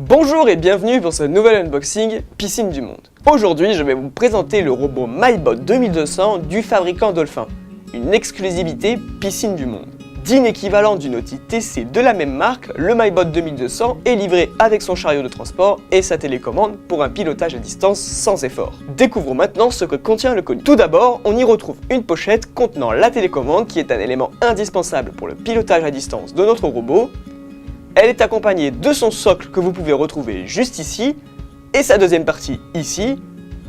Bonjour et bienvenue pour ce nouvel unboxing Piscine du Monde. Aujourd'hui, je vais vous présenter le robot MyBot 2200 du fabricant Dolphin, une exclusivité Piscine du Monde. Digne équivalent d'une Audi TC de la même marque, le MyBot 2200 est livré avec son chariot de transport et sa télécommande pour un pilotage à distance sans effort. Découvrons maintenant ce que contient le colis. Tout d'abord, on y retrouve une pochette contenant la télécommande qui est un élément indispensable pour le pilotage à distance de notre robot. Elle est accompagnée de son socle que vous pouvez retrouver juste ici et sa deuxième partie ici.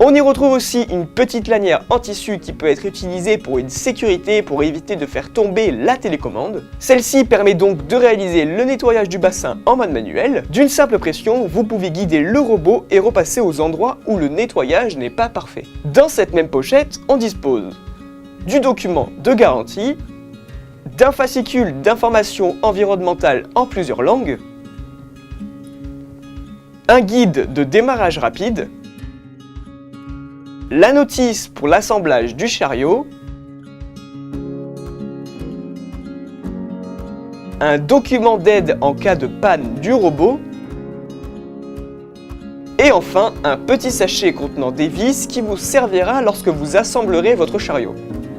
On y retrouve aussi une petite lanière en tissu qui peut être utilisée pour une sécurité pour éviter de faire tomber la télécommande. Celle-ci permet donc de réaliser le nettoyage du bassin en mode manuel. D'une simple pression, vous pouvez guider le robot et repasser aux endroits où le nettoyage n'est pas parfait. Dans cette même pochette, on dispose du document de garantie, d'un fascicule d'informations environnementales en plusieurs langues, un guide de démarrage rapide, la notice pour l'assemblage du chariot, un document d'aide en cas de panne du robot, et enfin un petit sachet contenant des vis qui vous servira lorsque vous assemblerez votre chariot.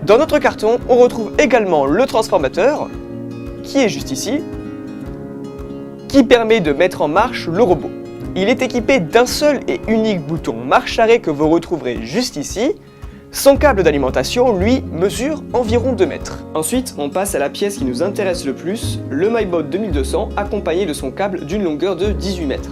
Dans notre carton, on retrouve également le transformateur, qui est juste ici, qui permet de mettre en marche le robot. Il est équipé d'un seul et unique bouton marche-arrêt que vous retrouverez juste ici. Son câble d'alimentation, lui, mesure environ 2 mètres. Ensuite, on passe à la pièce qui nous intéresse le plus, le MyBot 2200 accompagné de son câble d'une longueur de 18 mètres.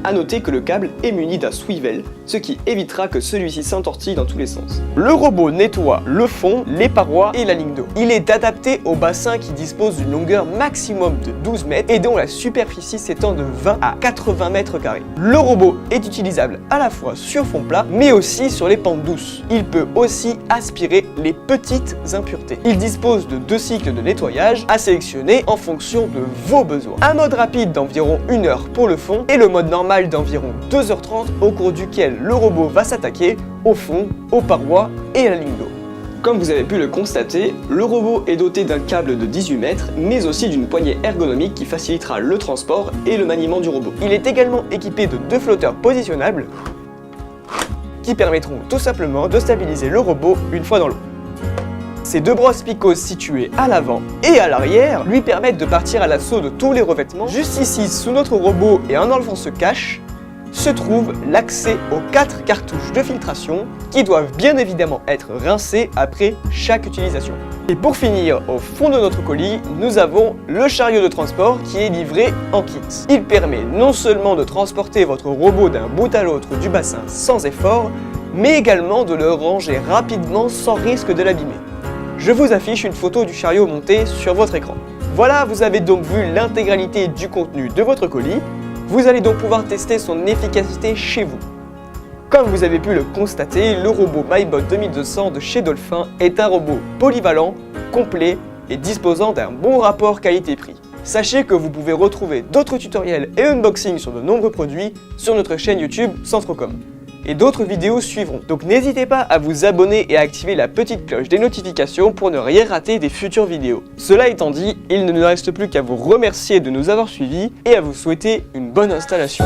A noter que le câble est muni d'un swivel, ce qui évitera que celui-ci s'entortille dans tous les sens. Le robot nettoie le fond, les parois et la ligne d'eau. Il est adapté au bassin qui dispose d'une longueur maximum de 12 mètres et dont la superficie s'étend de 20 à 80 mètres carrés. Le robot est utilisable à la fois sur fond plat, mais aussi sur les pentes douces. Il peut aussi aspirer les petites impuretés. Il dispose de 2 cycles de nettoyage à sélectionner en fonction de vos besoins. Un mode rapide d'environ 1 heure pour le fond et le mode normal d'environ 2h30 au cours duquel le robot va s'attaquer au fond, aux parois et à la ligne d'eau. Comme vous avez pu le constater, le robot est doté d'un câble de 18 mètres, mais aussi d'une poignée ergonomique qui facilitera le transport et le maniement du robot. Il est également équipé de 2 flotteurs positionnables qui permettront tout simplement de stabiliser le robot une fois dans l'eau. Ces 2 brosses picot situées à l'avant et à l'arrière lui permettent de partir à l'assaut de tous les revêtements. Juste ici, sous notre robot et en enlevant ce cache, se trouve l'accès aux 4 cartouches de filtration qui doivent bien évidemment être rincées après chaque utilisation. Et pour finir, au fond de notre colis, nous avons le chariot de transport qui est livré en kit. Il permet non seulement de transporter votre robot d'un bout à l'autre du bassin sans effort, mais également de le ranger rapidement sans risque de l'abîmer. Je vous affiche une photo du chariot monté sur votre écran. Voilà, vous avez donc vu l'intégralité du contenu de votre colis. Vous allez donc pouvoir tester son efficacité chez vous. Comme vous avez pu le constater, le robot MyBot 2200 de chez Dolphin est un robot polyvalent, complet et disposant d'un bon rapport qualité-prix. Sachez que vous pouvez retrouver d'autres tutoriels et unboxings sur de nombreux produits sur notre chaîne YouTube Centrocom. Et d'autres vidéos suivront. Donc n'hésitez pas à vous abonner et à activer la petite cloche des notifications pour ne rien rater des futures vidéos. Cela étant dit, il ne nous reste plus qu'à vous remercier de nous avoir suivis et à vous souhaiter une bonne installation.